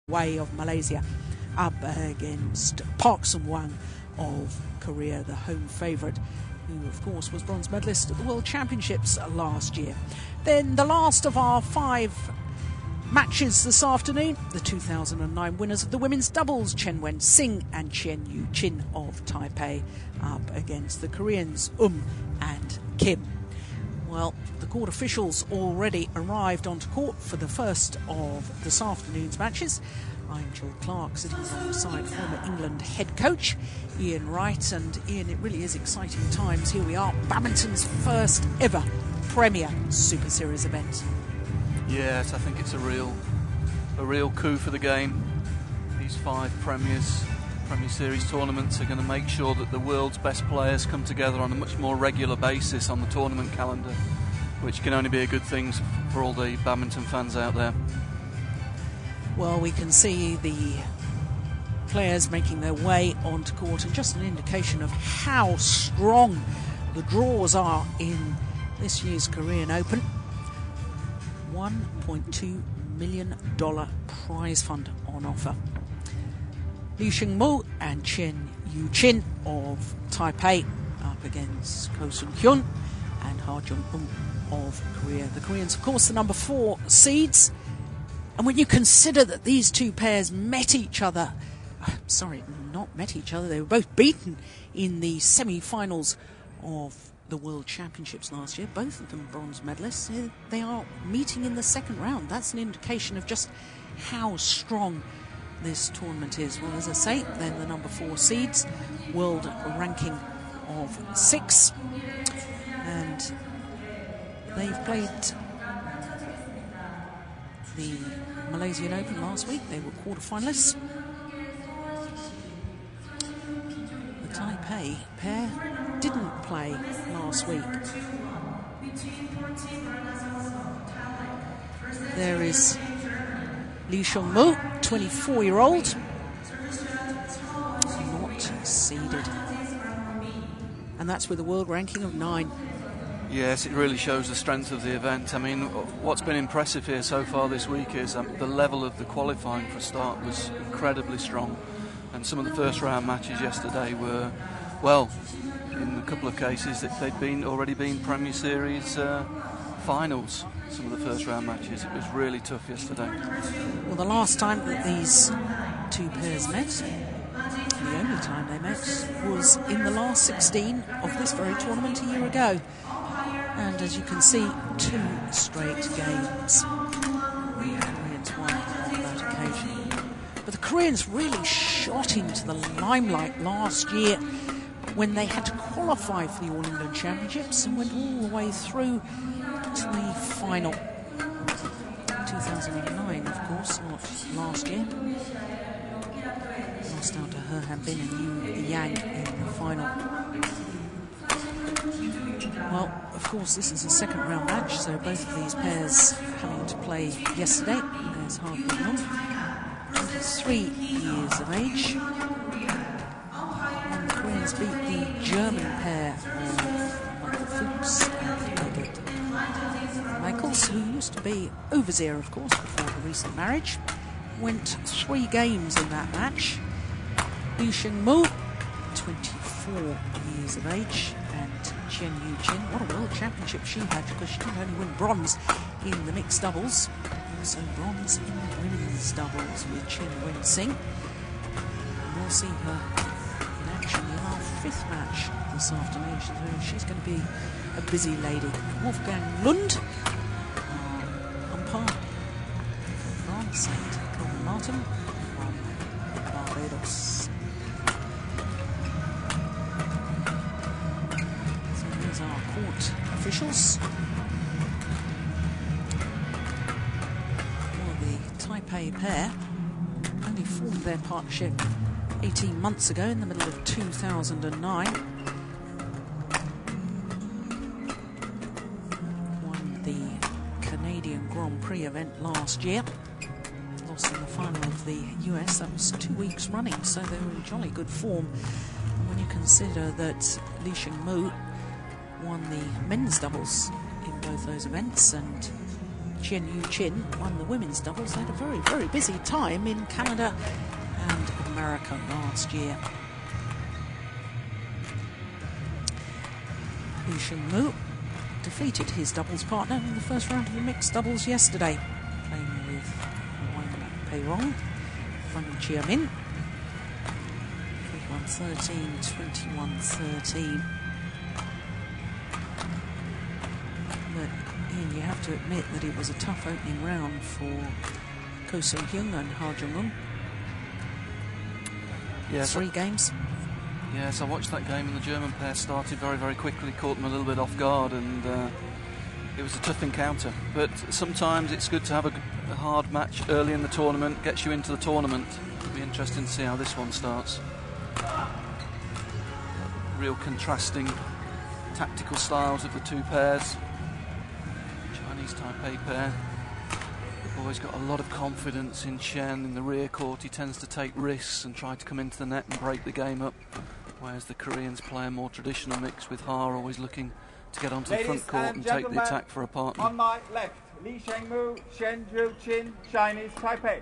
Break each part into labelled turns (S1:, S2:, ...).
S1: way of Malaysia up against Park Sun-wang of Korea, the home favourite, who of course was bronze medalist at the World Championships last year. Then the last of our 5 matches this afternoon, the 2009 winners of the women's doubles, chien1 and chien1 of Taipei, up against the Koreans and Kim. Well, the court officials already arrived onto court for the first of this afternoon's matches. I'm Jill Clark, sitting alongside former England head coach Ian Wright. And Ian, it really is exciting times. Here we are, badminton's first ever Premier Super Series event.
S2: Yes, I think it's a real coup for the game. These 5 Premier Series tournaments are going to make sure that the world's best players come together on a much more regular basis on the tournament calendar, which can only be a good thing for all the badminton fans out there.
S1: Well, we can see the players making their way onto court, and just an indication of how strong the draws are in this year's Korean Open. $1.2 million prize fund on offer. Lee Sheng and chien1 of Taipei up against Ko Sun-hyun and Jung of Korea. The Koreans, of course, the number 4 seeds. And when you consider that these 2 pairs met each other, they were both beaten in the semi-finals of the World Championships last year, both of them bronze medalists. They are meeting in the second round. That's an indication of just how strong this tournament is. Well, as I say, then the number 4 seeds, world ranking of 6, and they've played the Malaysian Open last week. They were quarter-finalists. The Taipei pair didn't play last week. There is Lee Sheng-mu, 24-year-old, not seeded. And that's with a world ranking of 9.
S2: Yes, it really shows the strength of the event. I mean, what's been impressive here so far this week is the level of the qualifying for a start was incredibly strong. And some of the first round matches yesterday were, well, in a couple of cases that they'd already been Premier Series finals. Some of the first round matches. It was really tough yesterday.
S1: Well, the last time that these 2 pairs met, the only time they met, was in the last 16 of this very tournament a year ago. And as you can see, 2 straight games. The Koreans won on that occasion. But the Koreans really shot into the limelight last year when they had to qualify for the All England Championships and went all the way through to the final. 2009, of course, not last year. Lost out to Han Bin and Yu Yang in the final. Well, of course, this is a second round match, so both of these pairs having to play yesterday. There's Han Bin, 23 years of age. And the Koreans beat the German pair of Michael Fuchs and Birgit Michaels, who used to be overseer, of course, before the recent marriage. Went 3 games in that match. Lee Sheng-mu, 24 years of age, and chien1, what a world championship she had, because she didn't only win bronze in the mixed doubles, also bronze in the women's doubles with chien1. And we'll see her in action in our 5th match this afternoon. She's going to be a busy lady. Wolfgang Lund, umpire from France, and Colin Martin from Barbados. Our court officials. Well, the Taipei pair only formed their partnership 18 months ago, in the middle of 2009. Won the Canadian Grand Prix event last year. Lost in the final of the US. That was 2 weeks running, so they were in jolly good form. And when you consider that Lee Sheng-mu won the men's doubles in both those events, and chien1 won the women's doubles. They had a very, very busy time in Canada and America last year. Sheng defeated his doubles partner in the first round of the mixed doubles yesterday, playing with Wang Peirong from chien1. 21-13, 21-13. But Ian, you have to admit that it was a tough opening round for hyun and jung.
S2: Yes.
S1: 3 games.
S2: Yes, I watched that game and the German pair started very, very quickly, caught them a little bit off guard, and it was a tough encounter. But sometimes it's good to have a hard match early in the tournament, gets you into the tournament. It'll be interesting to see how this one starts. Real contrasting tactical styles of the two pairs. Chinese Taipei pair. The boy's got a lot of confidence in Chen in the rear court. He tends to take risks and try to come into the net and break the game up, whereas the Koreans play a more traditional mix, with Ha always looking to get onto the front court and take the attack for a partner.
S3: On my left, Lee Sheng-mu, Shen Ju-Chin, Chinese Taipei.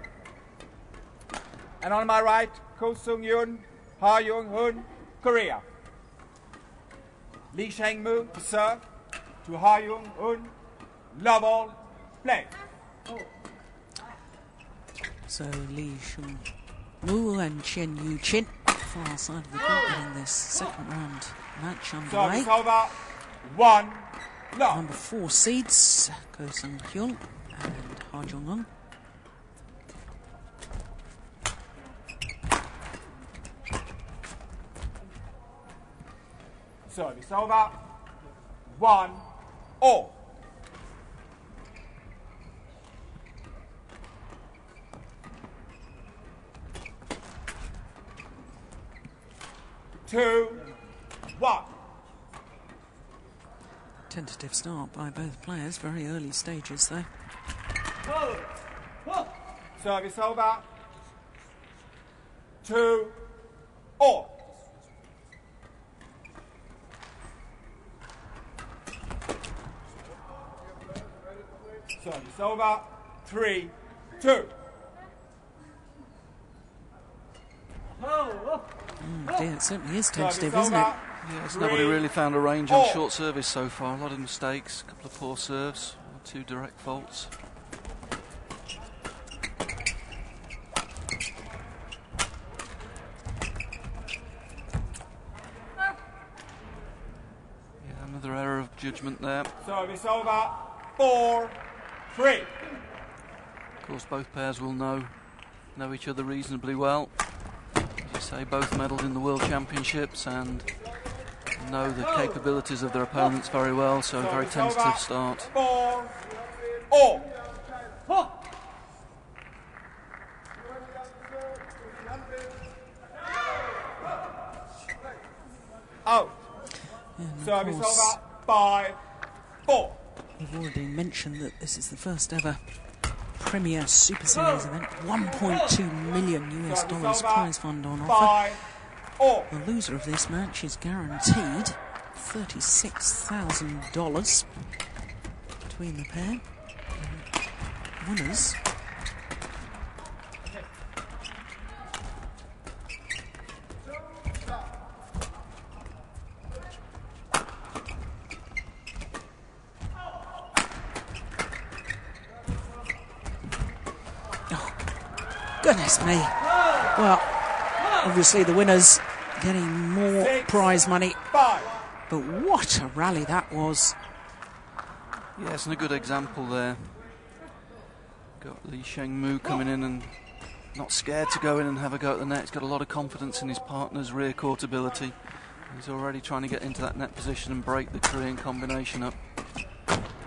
S3: And on my right, Ko Sung-yun, Ha Young-hun, Korea. Lee Sheng-mu to serve, to Ha Young-hun, love all, play.
S1: So Lee Sheng-mu and chien1 far side of the court in this second round match underway.
S3: Service over, 1, love.
S1: Number 4 seeds, Ko Sung-hyun and Ha Jung-un.
S3: Service over, 1, all. Two, 1.
S1: Tentative start by both players, very early stages though.
S3: Service over, 2, all. Service over, 3, 2.
S1: Dear, it certainly is tentative, isn't it?
S2: Yes, nobody really found a range on short service so far. A lot of mistakes, a couple of poor serves, 2 direct faults. Yeah, another error of judgment there.
S3: Service over, 4, 3.
S2: Of course, both pairs will know each other reasonably well. As you say, both medalled in the World Championships and know the capabilities of their opponents very well, so a very tentative start.
S3: 4, all. Out. Service over, 5, 4.
S1: We've already mentioned that this is the first ever Premier Super Series event. $1.2 million prize fund on offer. The loser of this match is guaranteed $36,000 between the pair. Winners goodness me. Well, obviously the winners getting more prize money. But what a rally that was.
S2: Yes, and a good example there. Got Lee Sheng-mu coming in and not scared to go in and have a go at the net. He's got a lot of confidence in his partner's rear court ability. He's already trying to get into that net position and break the Korean combination up.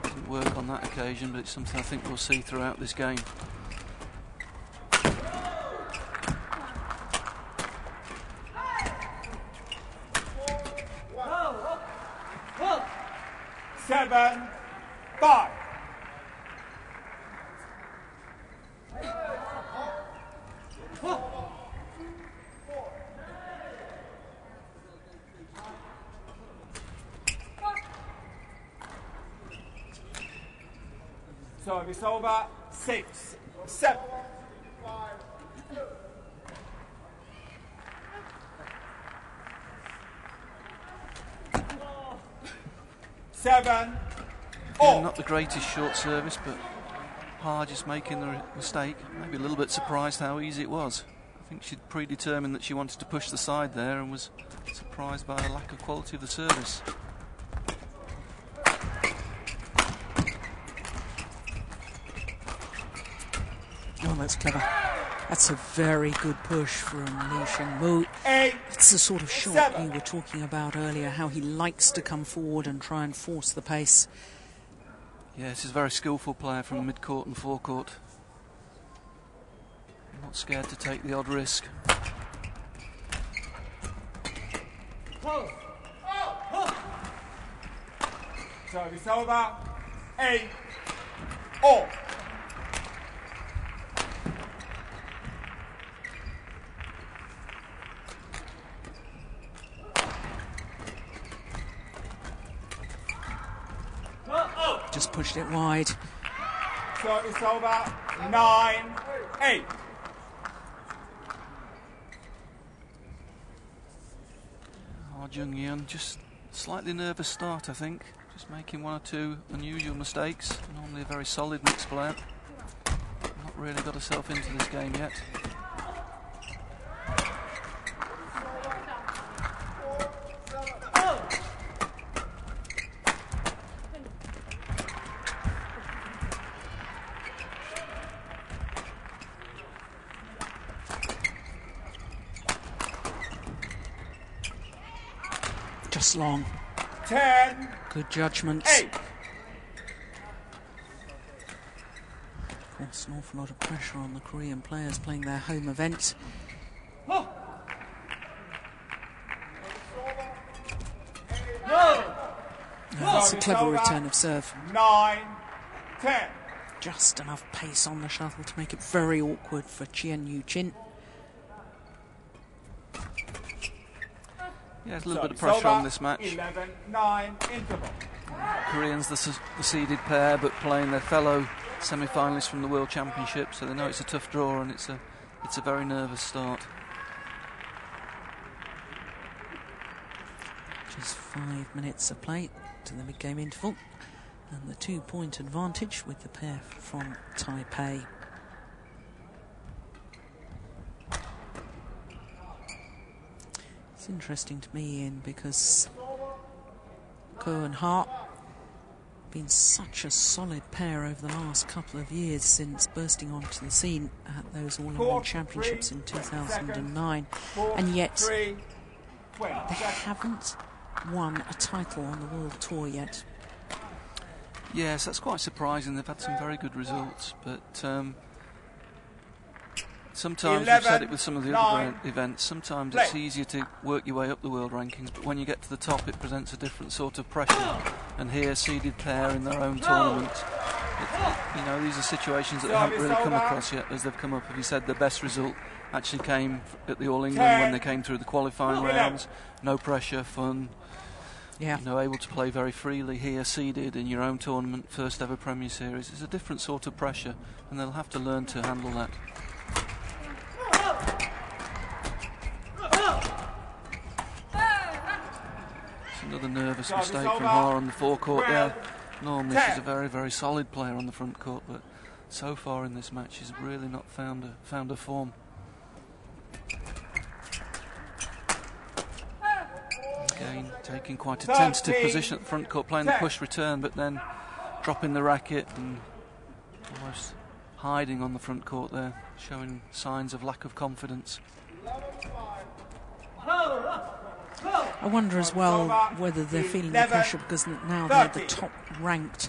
S2: Didn't work on that occasion, but it's something I think we'll see throughout this game.
S3: Seven, 5. Service over, 6-7.
S2: Yeah, not the greatest short service, but Pa just making the mistake. Maybe a little bit surprised how easy it was. I think she'd predetermined that she wanted to push the side there and was surprised by the lack of quality of the service.
S1: Oh, that's clever. That's a very good push from Lee Sheng. It's the sort of shot you were talking about earlier, how he likes to come forward and try and force the pace.
S2: Yes, he's a very skillful player from mid-court and forecourt. Not scared to take the odd risk.
S3: Service over, 8-all.
S1: Just pushed it wide.
S3: Service over, 9-8.
S2: Jung just slightly nervous start, I think. Just making one or two unusual mistakes. Normally a very solid mixed player. Not really got herself into this game yet.
S1: Just long.
S3: 10.
S1: Good judgments.
S3: 8.
S1: Of course, an awful lot of pressure on the Korean players playing their home event. That's a clever return of serve.
S3: 9-10.
S1: Just enough pace on the shuttle to make it very awkward for chien1.
S2: Yeah, there's a little bit of pressure on this match.
S3: 11-9 interval.
S2: Koreans, the seeded pair, but playing their fellow semi-finalists from the World Championship, so they know it's a tough draw and it's a very nervous start.
S1: Just 5 minutes of play to the mid-game interval, and the 2-point advantage with the pair from Taipei. It's interesting to me, Ian, because Ko and Hart been such a solid pair over the last couple of years since bursting onto the scene at those All-England Championships in 2009, and yet they haven't won a title on the World Tour yet.
S2: Yes, that's quite surprising. They've had some very good results, but sometimes we've said it with some of the other events, sometimes it's easier to work your way up the world rankings, but when you get to the top it presents a different sort of pressure. And here, seeded pair in their own tournament, you know, these are situations that they haven't really come across yet as they've come up. As you said, the best result actually came at the All England when they came through the qualifying rounds. No pressure, fun, you know, able to play very freely. Here, seeded in your own tournament, first ever Premier Series, it's a different sort of pressure, and they'll have to learn to handle that. Another nervous mistake from her on the forecourt there. Normally she's a very, very solid player on the front court, but so far in this match she's really not found her form. Again, taking quite a tentative position at the front court, playing the push return, but then dropping the racket and almost hiding on the front court there, showing signs of lack of confidence.
S1: I wonder as well whether they're feeling the pressure because now they're the top-ranked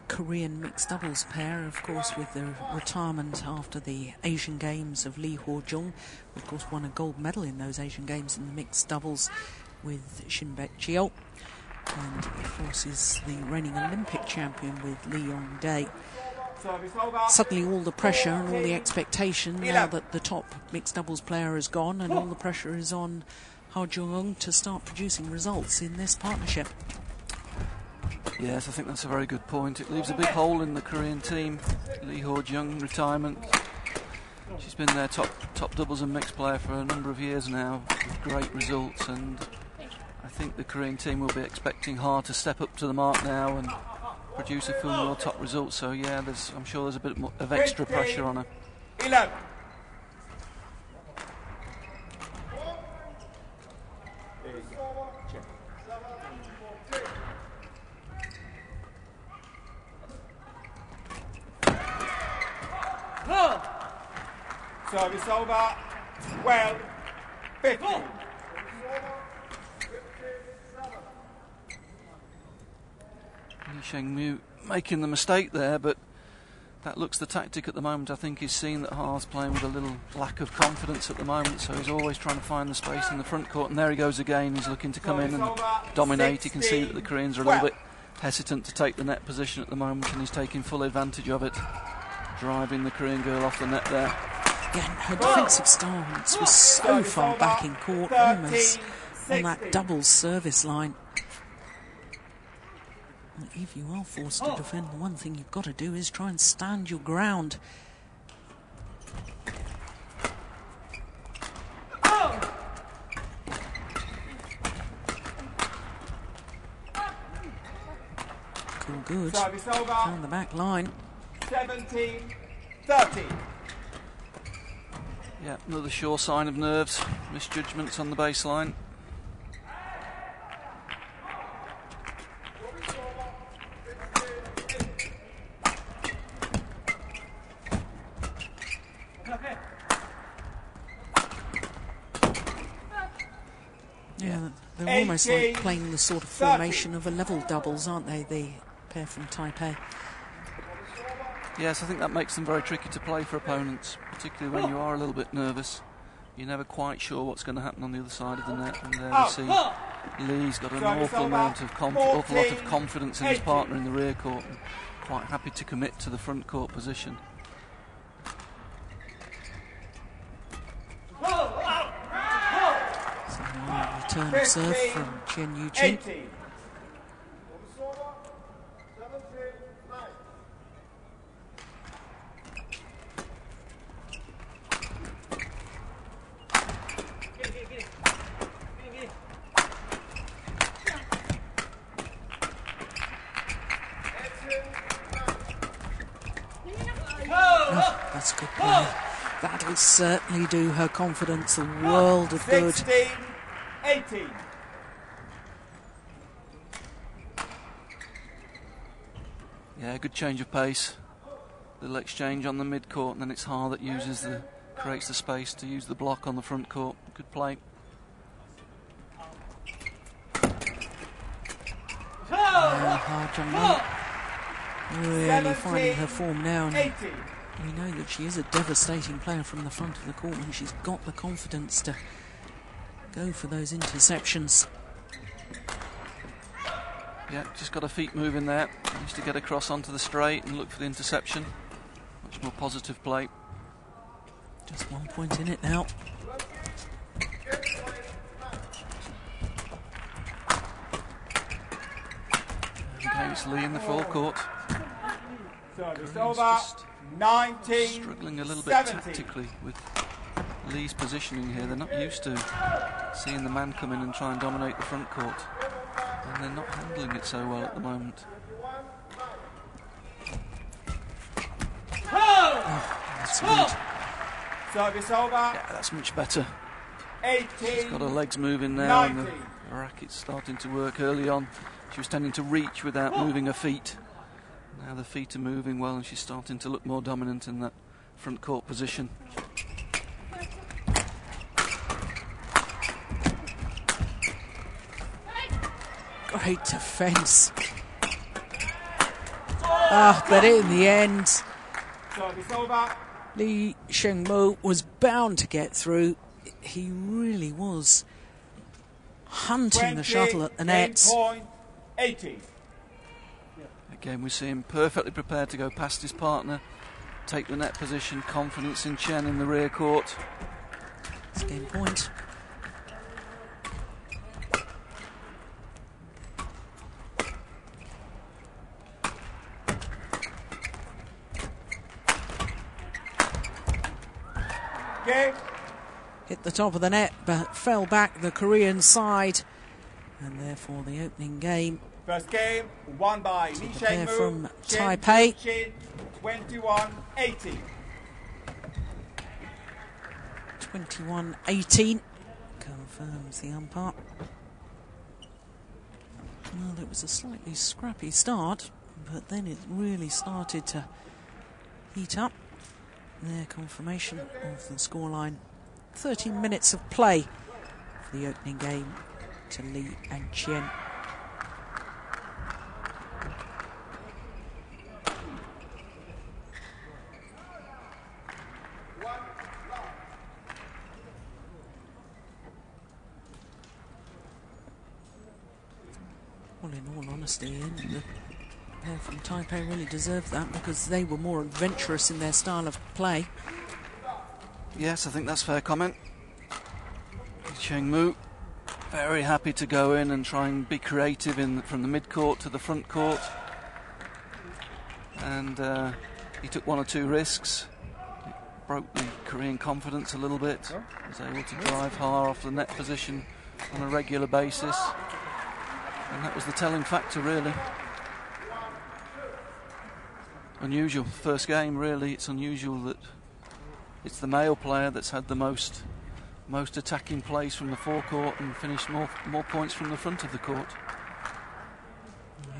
S1: Korean mixed doubles pair, of course, with the retirement after the Asian Games of Lee Jung, who of course won a gold medal in those Asian Games in the mixed doubles with Shin-Chien, and of course is the reigning Olympic champion with Lee Yong-dae. Suddenly all the pressure and all the expectation now that the top mixed doubles player is gone, and all the pressure is on Jung to start producing results in this partnership.
S2: Yes, I think that's a very good point. It leaves a big hole in the Korean team. Lee Ho-jung, retirement. She's been their top doubles and mixed player for a number of years now, with great results, and I think the Korean team will be expecting Ha to step up to the mark now and produce a few more top results. So yeah, I'm sure there's a bit more of extra pressure on her.
S3: 11. Service over. 12. 15.
S2: Lee Sheng making the mistake there, but that looks the tactic at the moment. I think he's seen that Ha's playing with a little lack of confidence at the moment, so he's always trying to find the space in the front court, and there he goes again. He's looking to come in and dominate. You can see that the Koreans are a little bit hesitant to take the net position at the moment, and he's taking full advantage of it, driving the Korean girl off the net there.
S1: Again, her defensive stance was so far back in court, almost on that double service line. If you are forced to defend, the one thing you've got to do is try and stand your ground. Cool, good. Down the back line.
S3: 17, 13.
S2: Yeah, another sure sign of nerves, misjudgments on the baseline.
S1: Yeah, they're almost like playing the sort of formation of a level doubles, aren't they, the pair from Taipei?
S2: Yes, I think that makes them very tricky to play for opponents, particularly when you are a little bit nervous. You're never quite sure what's going to happen on the other side of the net, and there we see Lee's got an awful lot of confidence in his partner in the rear court, and quite happy to commit to the front court position.
S1: Return of serve from chien1. Oh, that's good play. That'll certainly do her confidence a world of good.
S3: 16, 18.
S2: Yeah, good change of pace. Little exchange on the mid court, and then it's Ha that creates the space to use the block on the front court. Good play.
S1: Ha Jung really finding her form now, and we know that she is a devastating player from the front of the court when she's got the confidence to go for those interceptions.
S2: Yeah, just got her feet moving there. Needs to get across onto the straight and look for the interception. Much more positive play.
S1: Just 1 point in it now.
S2: Okay, it's Lee in the full court.
S3: Service over. 19,
S2: struggling a little bit
S3: 17.
S2: tactically with Lee's positioning here. They're not used to seeing the man come in and try and dominate the front court, and they're not handling it so well at the moment.
S1: That's good.
S3: Service over.
S2: Yeah, that's much better.
S3: 18.
S2: She's got her legs moving now, and
S3: 19.
S2: the racket's starting to work. Early on, she was tending to reach without moving her feet. Now the feet are moving well, and she's starting to look more dominant in that front court position.
S1: Great defence. But in the end,
S3: Service over.
S1: Lee Sheng was bound to get through. He really was hunting the shuttle at the net.
S3: 18.
S2: Again, we see him perfectly prepared to go past his partner, take the net position, confidence in Chien in the rear court.
S1: It's game point.
S3: Game.
S1: Hit the top of the net, but fell back the Korean side. And therefore the opening game.
S3: First game won by Lee
S1: Sheng from
S3: Chien1,
S1: Taipei.
S3: 21-18.
S1: 21-18. Confirms the umpire. Well, it was a slightly scrappy start, but then it really started to heat up. Their confirmation of the scoreline. 13 minutes of play for the opening game to Lee and Chien. Well, in all honesty, the pair from Taipei really deserved that because they were more adventurous in their style of play.
S2: Yes, I think that's a fair comment. Cheng very happy to go in and try and be creative from the mid-court to the front court. And he took one or two risks. It broke the Korean confidence a little bit. Was able to drive hard off the net position on a regular basis. And that was the telling factor, really. Unusual. First game, really, it's unusual that it's the male player that's had the most attacking plays from the forecourt and finished more points from the front of the court.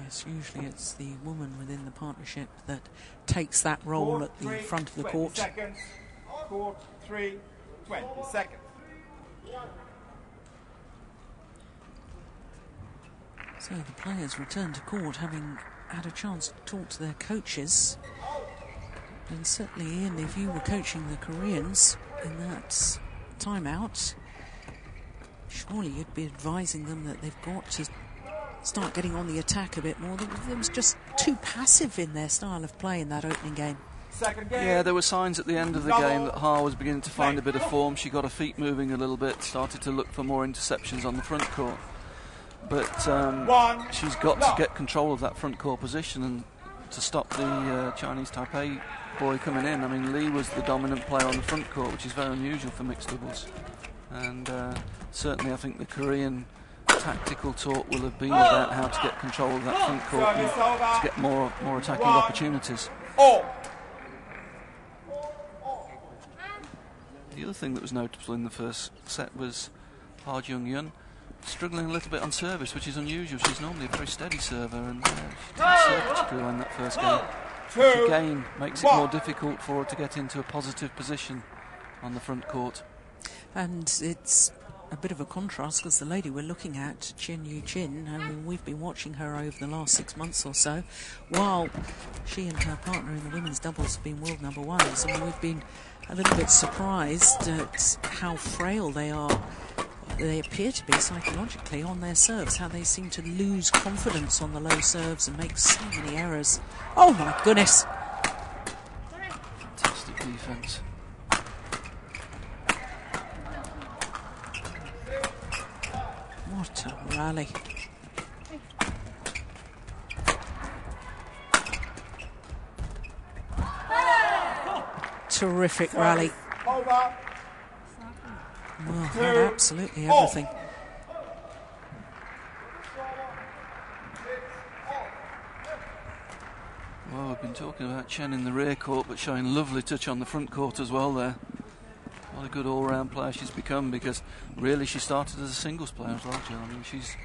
S1: Yes, usually it's the woman within the partnership that takes that role at the front of the court.
S3: 20 seconds. Court 3, 20 seconds.
S1: So the players return to court having had a chance to talk to their coaches. And certainly, Ian, if you were coaching the Koreans in that timeout, surely you'd be advising them that they've got to start getting on the attack a bit more. They was just too passive in their style of play in that opening game.
S2: Yeah, there were signs at the end of the game that Ha was beginning to find a bit of form. She got her feet moving a little bit, started to look for more interceptions on the front court. But she's got to get control of that front court position and to stop the Chinese Taipei boy coming in. I mean, Lee was the dominant player on the front court, which is very unusual for mixed doubles. And certainly I think the Korean tactical talk will have been about how to get control of that front court and to get more attacking opportunities. The other thing that was noticeable in the first set was hyun struggling a little bit on service, which is unusual. She's normally a very steady server, and she didn't serve particularly well in that first game. Which again makes it more difficult for her to get into a positive position on the front court.
S1: And it's a bit of a contrast because the lady we're looking at, Chien1, I mean, we've been watching her over the last 6 months or so, while she and her partner in the women's doubles have been world number ones. I mean, we've been a little bit surprised at how frail they are. They appear to be psychologically on their serves, how they seem to lose confidence on the low serves and make so many errors. Oh my goodness!
S2: Fantastic defence.
S1: What a rally. Terrific rally. Well, had absolutely everything.
S2: Well, we've been talking about Chien in the rear court, but showing lovely touch on the front court as well there. What a good all-round player she's become, because really she started as a singles player as well, Jill. I mean, she's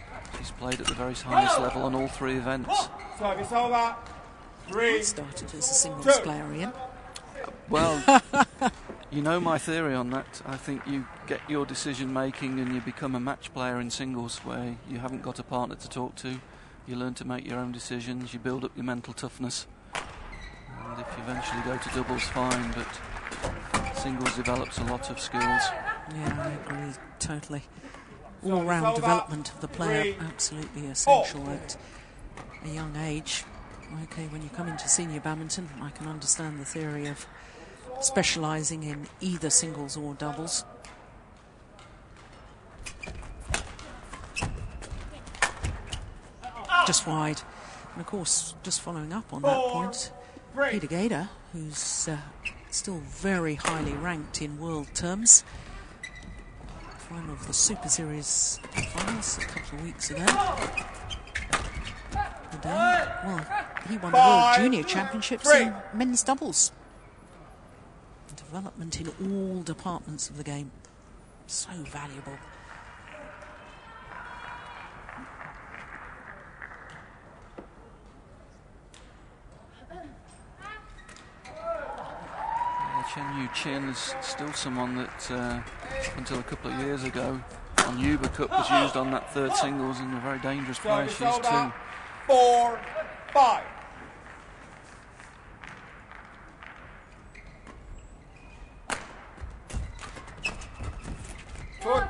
S2: played at the very highest level on all three events.
S3: Service over. 3.
S1: Started as a singles player, Ian.
S2: Well, you know my theory on that. I think you get your decision making and you become a match player in singles where you haven't got a partner to talk to. You learn to make your own decisions, you build up your mental toughness, and if you eventually go to doubles, fine, but singles develops a lot of skills.
S1: Yeah, I agree totally. All-round development of the player, absolutely essential at a young age. Okay, when you come into senior badminton, I can understand the theory of specialising in either singles or doubles. Just wide. And of course, just following up on that point, Peter Gader, who's still very highly ranked in world terms. Final of the Super Series finals a couple of weeks ago. And, well, he won the World Junior Championships in men's doubles. Development in all departments of the game. So valuable.
S2: Chien1 is still someone that, until a couple of years ago, on Uber Cup was used on that third singles, and a very dangerous player. She's 2.
S3: 4-5.
S2: There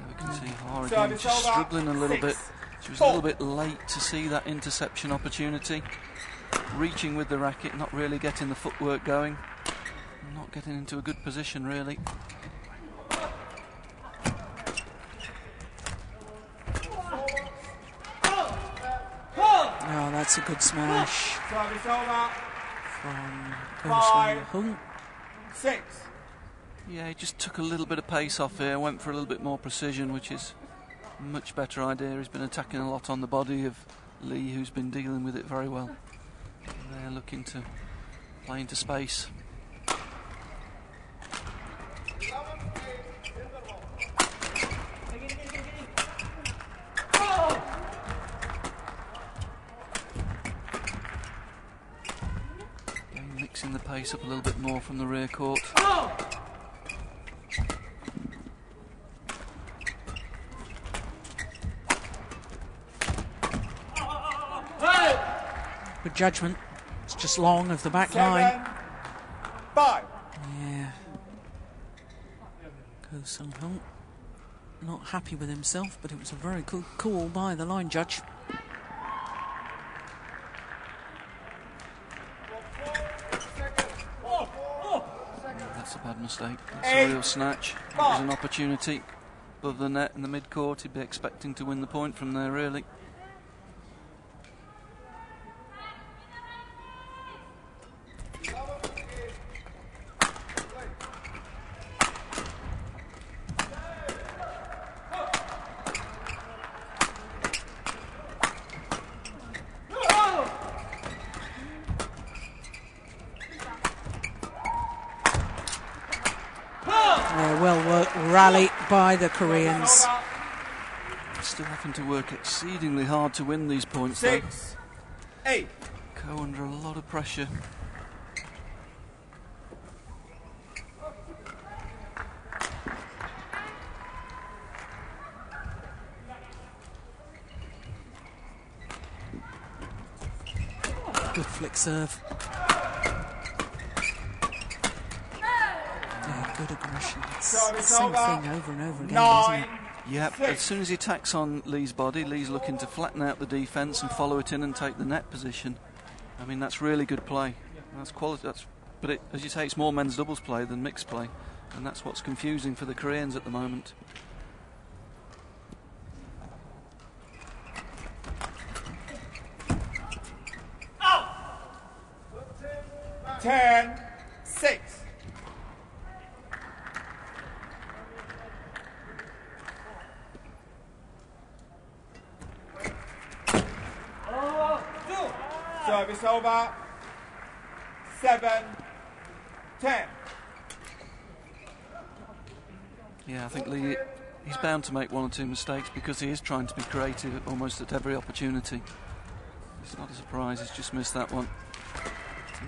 S2: we can see Hara again, just struggling a little bit. She was a little bit late to see that interception opportunity. Reaching with the racket, not really getting the footwork going. Not getting into a good position, really.
S1: Oh, that's a good smash from Hyun.
S3: 6.
S2: Yeah, he just took a little bit of pace off here, went for a little bit more precision, which is a much better idea. He's been attacking a lot on the body of Lee, who's been dealing with it very well. And they're looking to play into space. Again, mixing the pace up a little bit more from the rear court.
S1: Good judgment. It's just long of the back line.
S3: 5.
S1: Yeah. Hyun not happy with himself, but it was a very good call by the line judge.
S2: That's a bad mistake. That's a real snatch. It was an opportunity above the net in the mid-court. He'd be expecting to win the point from there, really.
S1: Well worked rally by the Koreans.
S2: Still having to work exceedingly hard to win these points,
S3: 6, 8.
S2: Ko under a lot of pressure.
S1: Good flick serve. Yeah, good aggression. It's the same thing over and over again, isn't it?
S2: Yep, as soon as he attacks on Lee's body, Lee's looking to flatten out the defence and follow it in and take the net position. I mean, that's really good play. That's quality. But as you say, it's more men's doubles play than mixed play, and that's what's confusing for the Koreans at the moment.
S3: Out. 10-6. Service over. 7-10.
S2: Yeah, I think Lee, he's bound to make one or two mistakes because he is trying to be creative almost at every opportunity. It's not a surprise, he's just missed that one.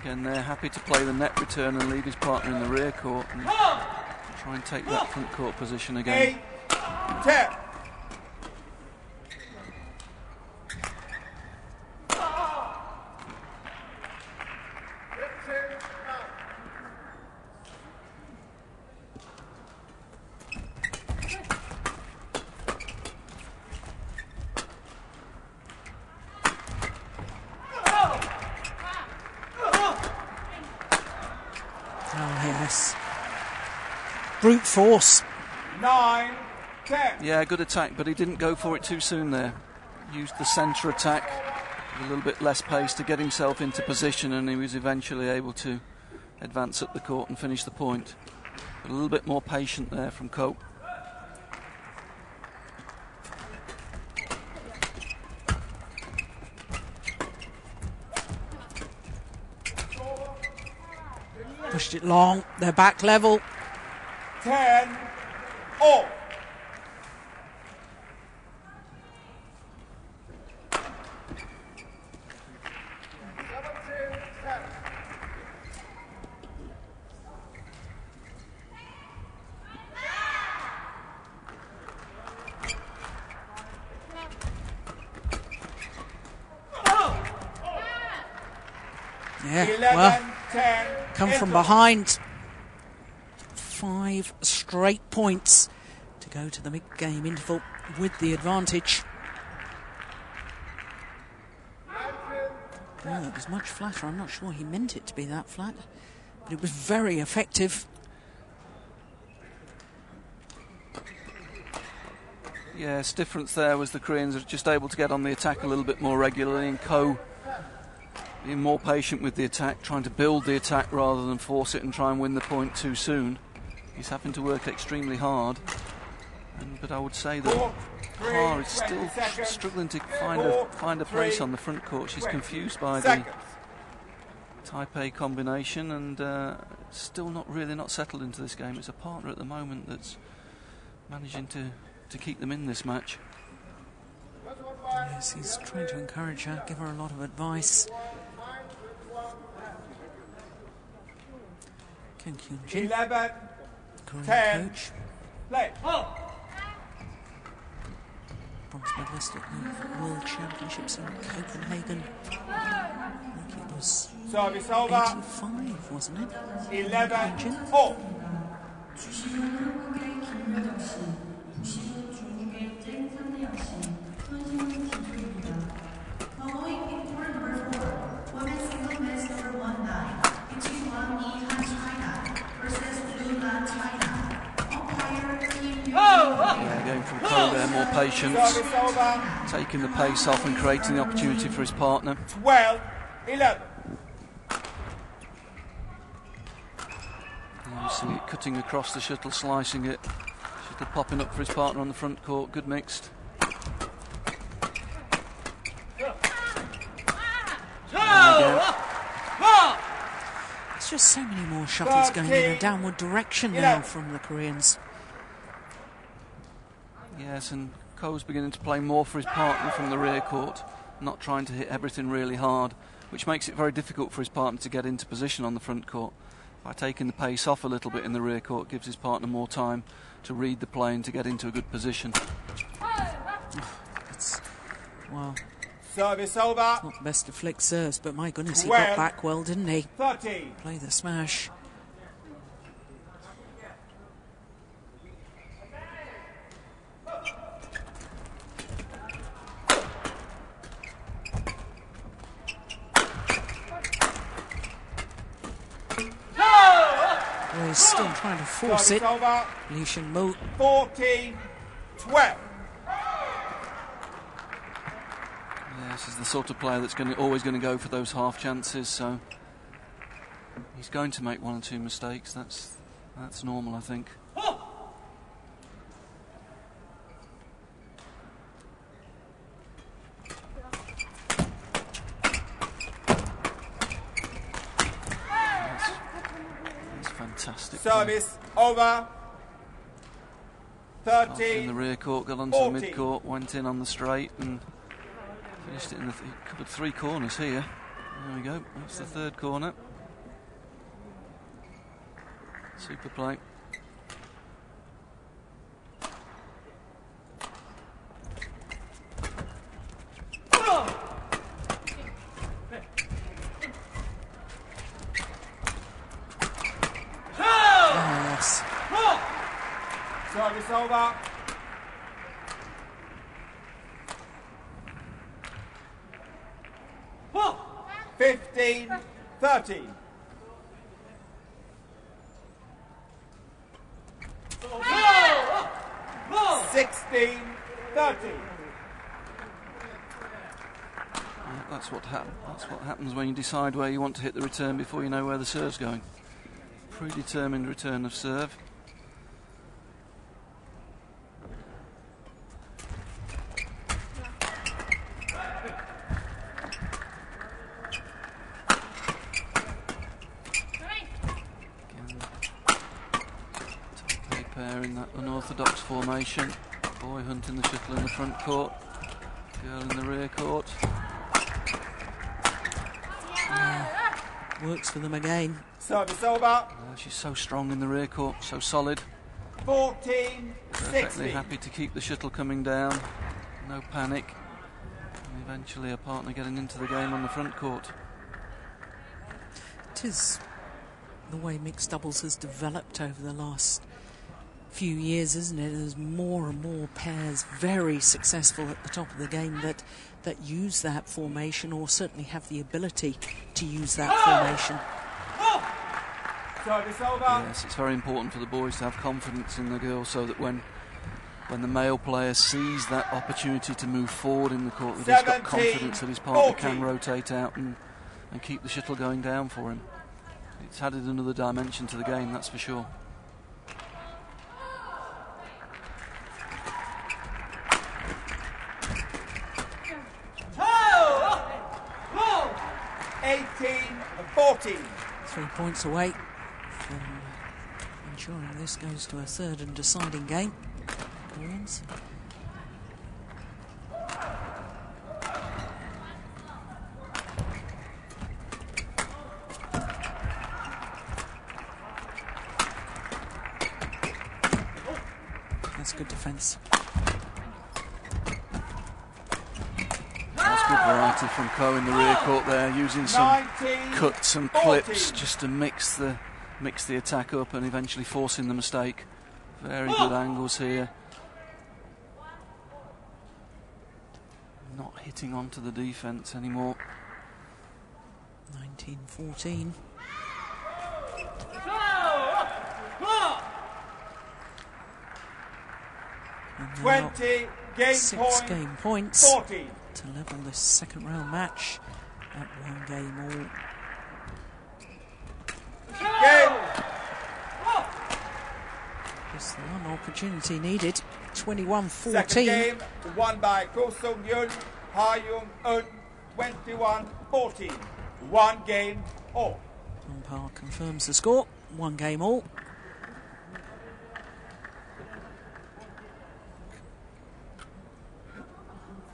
S2: Again, they're happy to play the net return and leave his partner in the rear court and try and take that front court position again.
S3: 8-10.
S1: Brute force.
S3: 9-10.
S2: Yeah, good attack, but he didn't go for it too soon there. Used the centre attack with a little bit less pace to get himself into position, and he was eventually able to advance up the court and finish the point. But a little bit more patient there from Ko.
S1: Pushed it long, they're back level.
S3: 10-all.
S1: Yeah, well, come from behind. 5 straight points to go to the mid-game interval with the advantage. Well, it was much flatter. I'm not sure he meant it to be that flat, but it was very effective.
S2: Yes, difference there was the Koreans are just able to get on the attack a little bit more regularly, and Ko being more patient with the attack, trying to build the attack rather than force it and try and win the point too soon. He's having to work extremely hard, but I would say that Ha is still struggling to find a place on the front court. She's confused by the Taipei combination and still not settled into this game. It's a partner at the moment that's managing to keep them in this match.
S1: Yes, he's trying to encourage her, give her a lot of advice. Jung,
S3: 11,
S1: Korean
S3: 10,
S1: coach,
S3: play.
S1: bronze medalist at the World Championships in Copenhagen. I think it was
S3: Service over.
S1: 85, wasn't it?
S3: 11-all.
S2: Going from Ko there, more patience, taking the pace off and creating the opportunity for his partner.
S3: 12-11.
S2: You see it cutting across the shuttle, slicing it. Shuttle popping up for his partner on the front court. Good mixed.
S1: There's just so many more shuttles going in a downward direction now from the Koreans.
S2: Yes, and Ko's beginning to play more for his partner from the rear court, not trying to hit everything really hard, which makes it very difficult for his partner to get into position on the front court. By taking the pace off a little bit in the rear court, gives his partner more time to read the play and to get into a good position.
S1: Well,
S3: Service over.
S1: not the best of flick serves, but my goodness, he got back well, didn't he?
S3: 13.
S1: Play the smash. Well, he's still trying to force it. Lee Sheng-mu.
S3: 14-12.
S2: This is the sort of player that's always going to go for those half chances, so he's going to make one or two mistakes. That's normal, I think. That's fantastic.
S3: Service over.
S2: Off
S3: 13.
S2: in the rear court, got onto the mid court, went in on the straight and finished it in the covered 3 corners here. There we go, that's the 3rd corner. Super play.
S1: Yes.
S3: Service over.
S4: Whoa!
S3: 15-13.
S4: Whoa!
S3: 16-13.
S2: That's what happens when you decide where you want to hit the return before you know where the serve's going. predetermined return of serve. Pair in that unorthodox formation. Boy hunting the shuttle in the front court, girl in the rear court.
S1: Works for them again.
S3: Service over.
S2: She's so strong in the rear court, so solid.
S3: 14-16.
S2: Perfectly happy to keep the shuttle coming down. No panic. And eventually a partner getting into the game on the front court.
S1: It is the way mixed doubles has developed over the last few years, isn't it? There's more and more pairs very successful at the top of the game that use that formation, or certainly have the ability to use that formation.
S2: Yes, it's very important for the boys to have confidence in the girls, so that when the male player sees that opportunity to move forward in the court, that he's got confidence that his partner can rotate out and keep the shuttle going down for him. It's added another dimension to the game, that's for sure.
S3: 18-14.
S1: 3 points away from ensuring this goes to a third and deciding game. Koreans. That's good defence.
S2: Good variety from Ko in the rear court there, using some cuts and clips just to mix the attack up and eventually forcing the mistake. Very good angles here. Not hitting onto the defence anymore.
S1: 19-14. And
S3: 20 game
S1: 6
S3: point,
S1: game points
S3: 40.
S1: to level this second round match at 1 game all. Just the one opportunity needed. 21-14.
S3: Second game won by Ko Sung-hyun, Ha-young-eun, 21-14. 1 game all.
S1: Umpire confirms the score. 1 game all.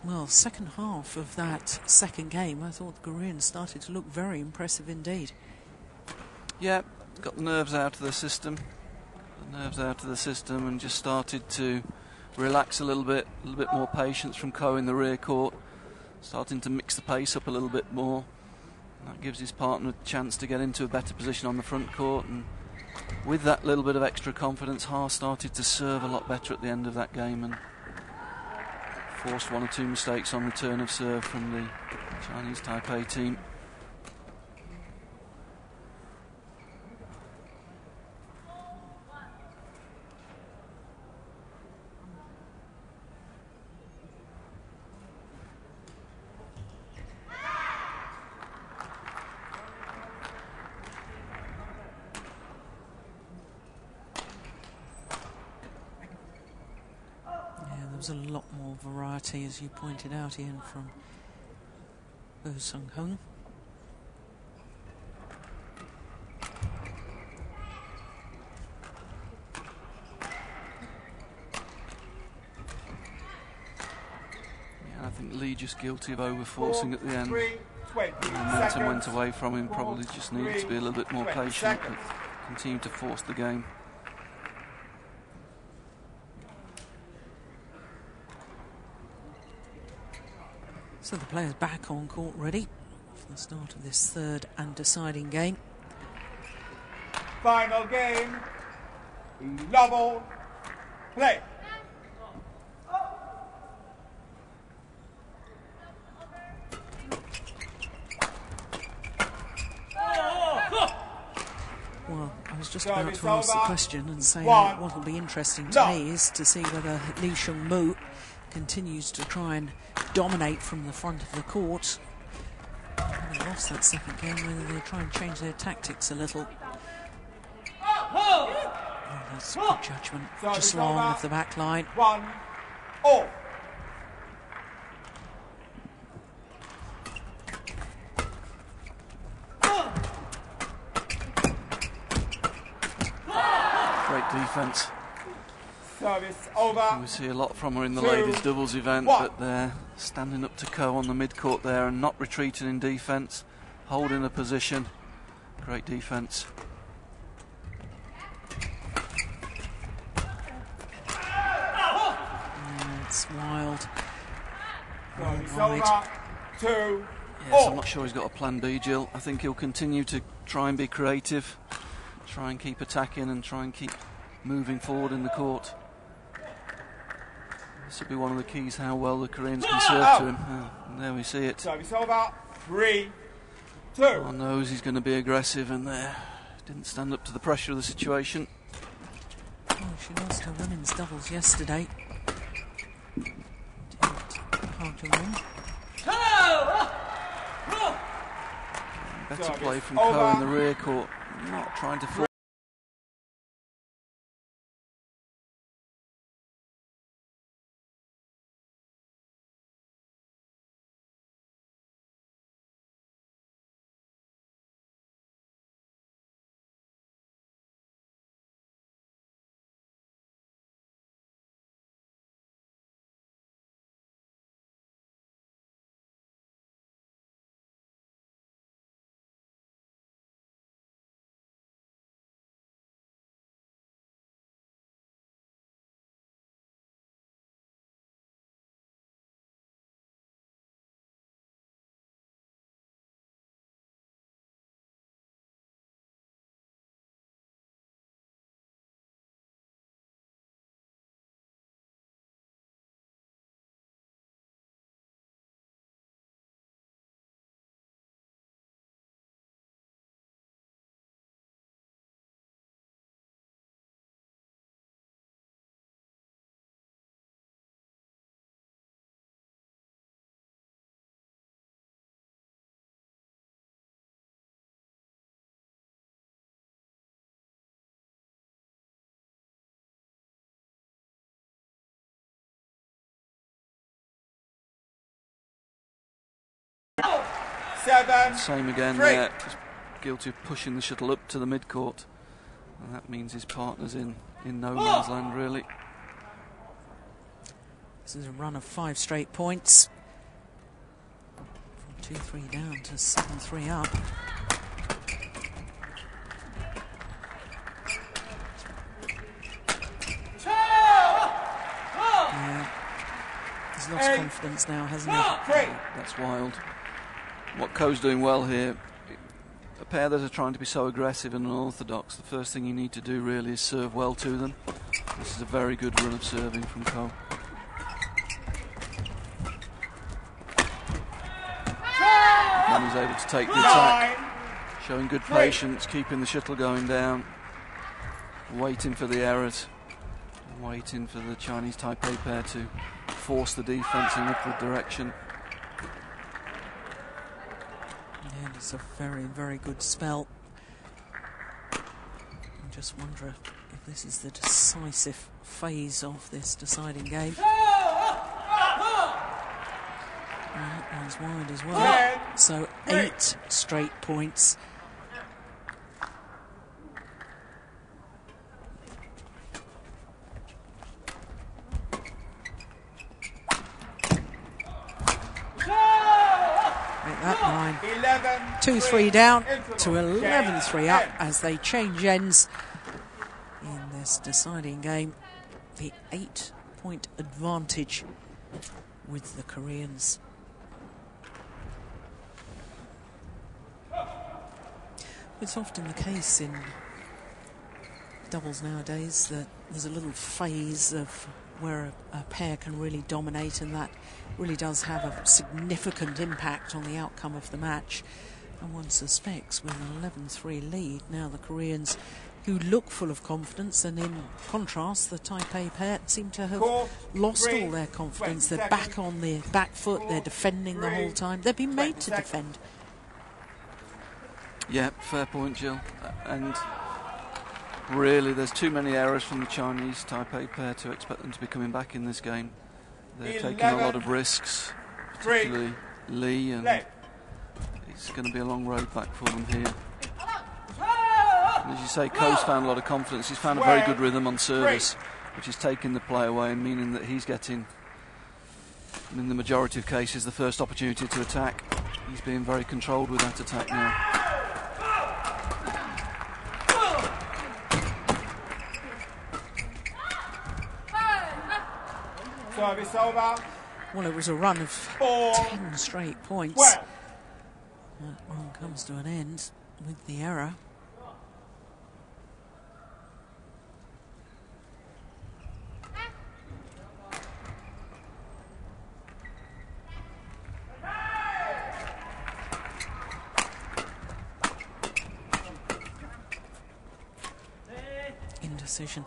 S1: Well, second half of that second game, I thought the Koreans started to look very impressive indeed.
S2: Yeah, got the nerves out of the system. And just started to relax a little bit more patience from Ko in the rear court. Starting to mix the pace up a little bit more. And that gives his partner a chance to get into a better position on the front court. And with that little bit of extra confidence, Ha started to serve a lot better at the end of that game and forced 1 or 2 mistakes on return of serve from the Chinese Taipei team.
S1: There's a lot more variety, as you pointed out, Ian, from Ko Sung-hyun.
S2: Yeah, I think Lee just guilty of over-forcing at the end.
S3: 20
S2: The momentum
S3: seconds.
S2: went away from him, probably just needed to be a little bit more
S3: 20
S2: patient, but
S3: seconds.
S2: continued to force the game.
S1: So the players back on court ready for the start of this third and deciding game.
S3: Final game. Level play.
S1: Well, I was just about to ask the question and say
S3: One.
S1: what will be interesting to me is to see whether Lee Seung-moo continues to try and dominate from the front of the court. They lost that second game, whether they try and change their tactics a little. That's good judgment. Just long of the back line.
S3: 1 all.
S2: Great defence.
S3: Service over.
S2: We see a lot from her in the
S3: 2,
S2: ladies doubles event,
S3: 1.
S2: but they're standing up to Ko on the mid-court there and not retreating in defence, holding a position. Great defence.
S1: It's wild.
S3: Service
S1: Wide.
S3: over. 2
S2: Yes, I'm
S3: all.
S2: not sure he's got a plan B, Jill. I think he'll continue to try and be creative, try and keep attacking and try and keep moving forward in the court. This will be one of the keys, how well the Koreans can serve to him. And there we see it.
S3: Service over. 3 2.
S2: Ko knows he's going to be aggressive, and there didn't stand up to the pressure of the situation.
S1: Oh, she lost her women's doubles yesterday. Didn't hard to win.
S2: Better
S3: Service
S2: play from
S3: over.
S2: Ko in the rear court, not trying to force.
S3: Seven.
S2: Same again
S3: 3.
S2: there, just guilty of pushing the shuttle up to the mid-court. And that means his partner's in no man's land, really.
S1: This is a run of 5 straight points. From 2-3 down to 7-3 up. Yeah. He's lost
S3: 8.
S1: confidence now, hasn't he?
S3: 3.
S2: That's wild. What Ko's doing well here, a pair that are trying to be so aggressive and unorthodox, the first thing you need to do really is serve well to them. This is a very good run of serving from Ko. And he's able to take the attack,
S3: 9.
S2: showing good patience, keeping the shuttle going down, waiting for the errors, waiting for the Chinese Taipei pair to force the defence in upward direction.
S1: And it's a very, very good spell. I just wonder if this is the decisive phase of this deciding game. And that one's wide as well. So 8 straight points. That 9. 2-3 down to 11-3 up as they change ends in this deciding game. The 8-point advantage with the Koreans. It's often the case in doubles nowadays that there's a little phase of where a pair can really dominate, and that really does have a significant impact on the outcome of the match. And one suspects with an 11-3 lead, now the Koreans, who look full of confidence, and in contrast the Taipei pair seem to have lost all their confidence. They're back on the back foot, they're defending the whole time. They've been made to defend.
S2: Yeah, fair point, Jill. And really, there's too many errors from the Chinese Taipei pair to expect them to be coming back in this game. They're taking a lot of risks, particularly Lee, and it's going to be a long road back for them here. And as you say, Ko's found a lot of confidence. He's found a very good rhythm on service, which is taking the play away and meaning that he's getting, in the majority of cases, the first opportunity to attack. He's being very controlled with that attack now.
S3: Service over.
S1: Well, it was a run of 10 straight points. That one comes to an end with the error. Indecision.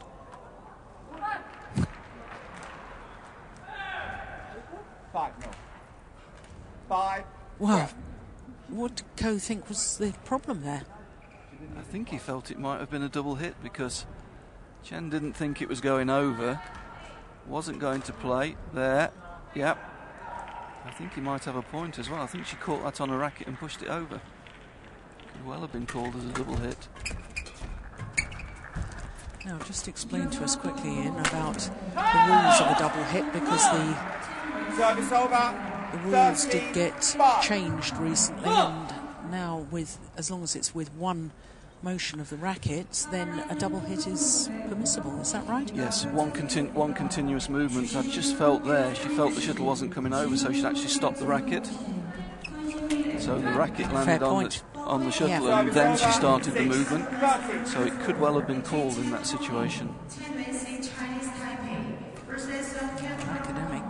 S1: Well, what did Ko think was the problem there?
S2: I think he felt it might have been a double hit because Chien didn't think it was going over, wasn't going to play there. Yep. I think he might have a point as well. I think she caught that on a racket and pushed it over. Could well have been called as a double hit.
S1: Now, just explain to us quickly, Ian, about the rules of a double hit, because
S3: Service over.
S1: the rules did get changed recently, and now, as long as it's with one motion of the racket, then a double hit is permissible. Is that right?
S2: Yes, one continuous movement. I just felt there, she felt the shuttle wasn't coming over, so she'd actually stopped the racket. So the racket landed on the shuttle, and then she started the movement. So it could well have been called in that situation.
S1: Academic.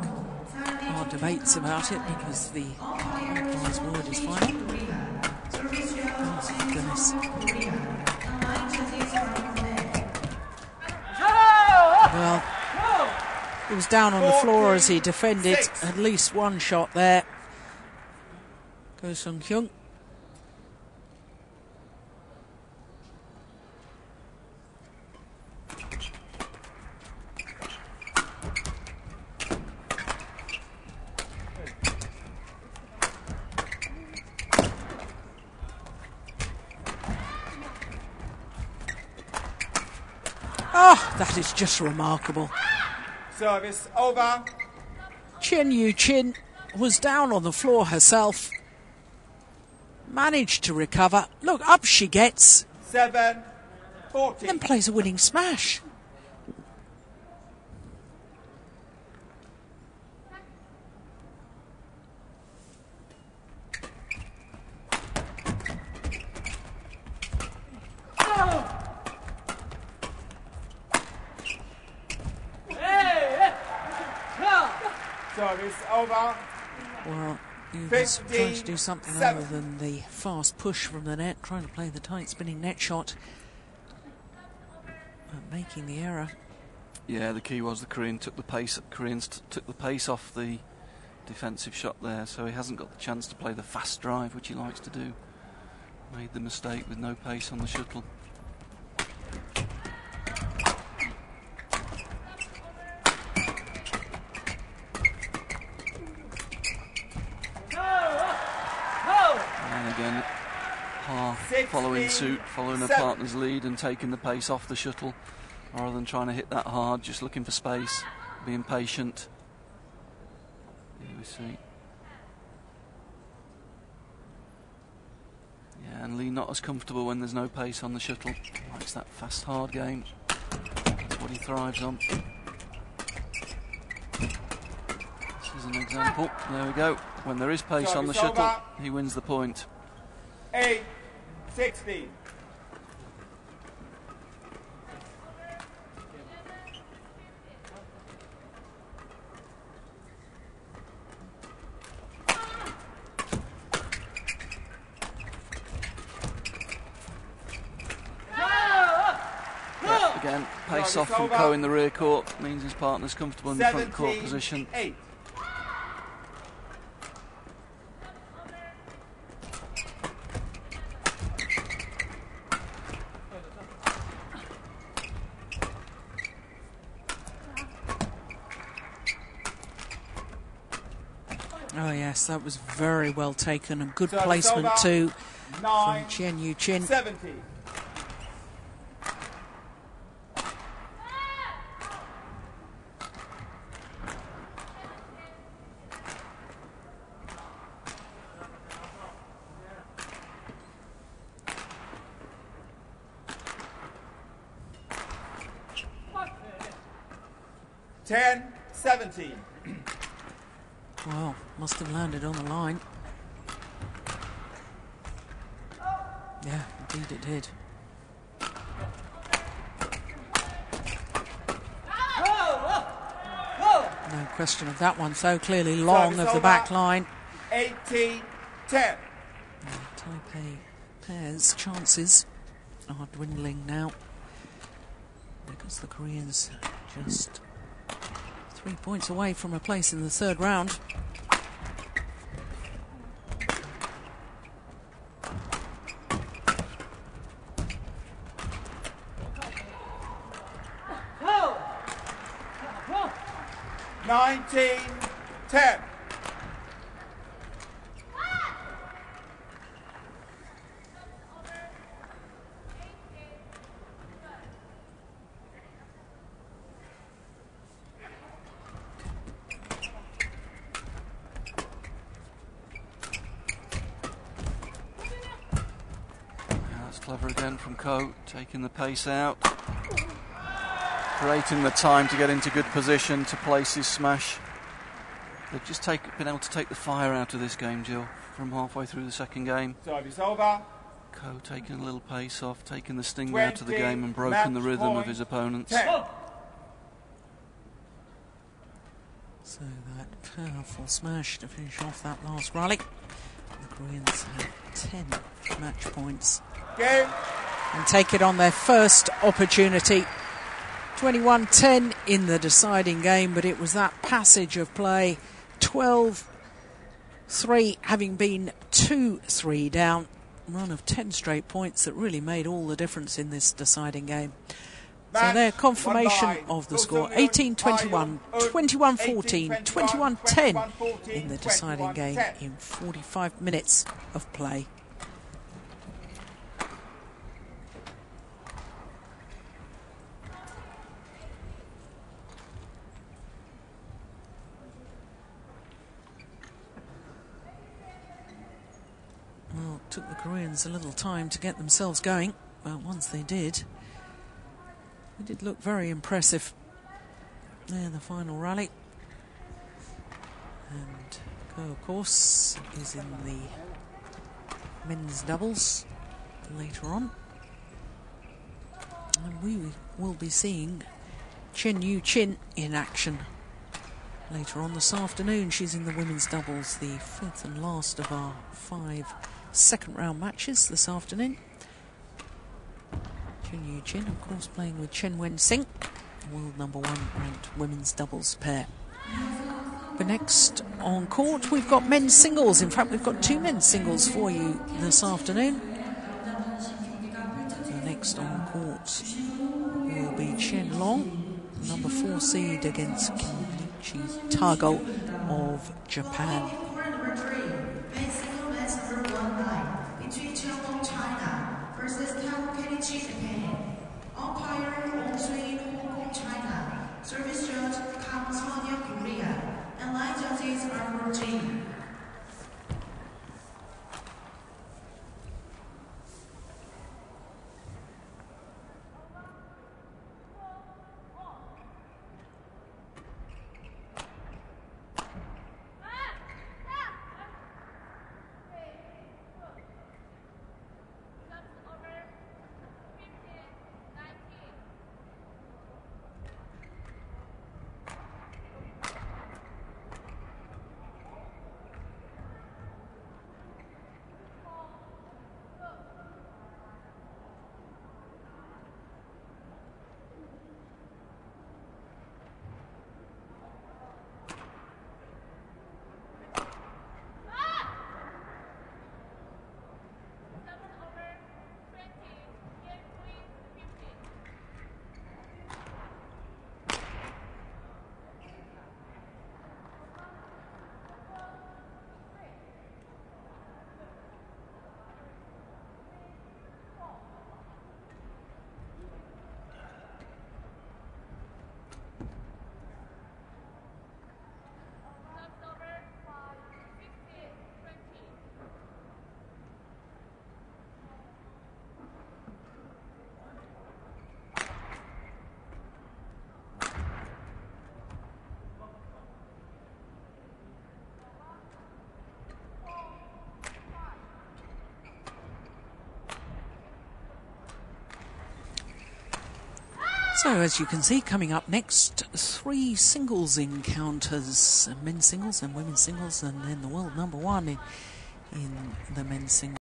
S1: Hard debates about it because the umpire's word is final. Oh, goodness. Well, he was down on the floor as he defended at least one shot there. Goes on Hyun. Oh, that is just remarkable.
S3: Service over.
S1: Chien1 was down on the floor herself. Managed to recover. Look, up she gets.
S3: 7-40.
S1: Then plays a winning smash.
S3: Service over.
S1: Well, he was trying to do something other than the fast push from the net, trying to play the tight spinning net shot, making the error.
S2: Yeah, the key was the Koreans took the pace off the defensive shot there, so he hasn't got the chance to play the fast drive, which he likes to do. Made the mistake with no pace on the shuttle. Again, following suit, following a partner's lead and taking the pace off the shuttle rather than trying to hit that hard, just looking for space, being patient. Here we see. Yeah, and Lee not as comfortable when there's no pace on the shuttle. Likes that fast, hard game. That's what he thrives on. This is an example. There we go. When there is pace on the shuttle, he wins the point.
S3: 8-16.
S2: Again, pace off from Ko in the rear court means his partner's comfortable in the front court position.
S3: 8.
S1: Oh yes, that was very well taken and good
S3: Service
S1: placement
S3: over.
S1: too
S3: 9,
S1: from chien1.
S3: 70. Ten, 17.
S1: Well, must have landed on the line. Yeah, indeed it did. No question of that one. So clearly long
S3: Service
S1: of the
S3: over.
S1: back line.
S3: 18, 10.
S1: Taipei pairs' chances are dwindling now because the Koreans just 3 points away from a place in the third round.
S3: Oh. 19, 10.
S2: That's clever again from Ko, taking the pace out, creating the time to get into good position to place his smash. They've just been able to take the fire out of this game, Jill, from halfway through the second game.
S3: Service over.
S2: Ko taking a little pace off, taking the sting
S3: 20,
S2: out of the game and broken the
S3: match
S2: rhythm of
S3: point,
S2: his opponents.
S3: 10.
S1: So that powerful smash to finish off that last rally. The Koreans had 10 match points
S3: Game.
S1: and take it on their first opportunity. 21-10 in the deciding game, but it was that passage of play, 12-3 having been 2-3 down, run of 10 straight points that really made all the difference in this deciding game. So their confirmation of the score, 18-21, 21-14, 21-10 in the deciding game in 45 minutes of play. Well, it took the Koreans a little time to get themselves going, but once they did, it did look very impressive. There, the final rally. And Ko, of course, is in the men's doubles later on. And we will be seeing chien1 in action later on this afternoon. She's in the women's doubles, the fifth and last of our 5 second round matches this afternoon. chien1, of course, playing with chien1, world #1 ranked women's doubles pair. But next on court, we've got men's singles. In fact, we've got 2 men's singles for you this afternoon. The next on court will be Chen Long, #4 seed, against Kenichi Tago of Japan.
S4: Service judge Kang Seon-yeok, Korea, and line judges are from China.
S1: So, as you can see, coming up next, 3 singles encounters, men's singles and women's singles, and then the world number 1 in the men's singles.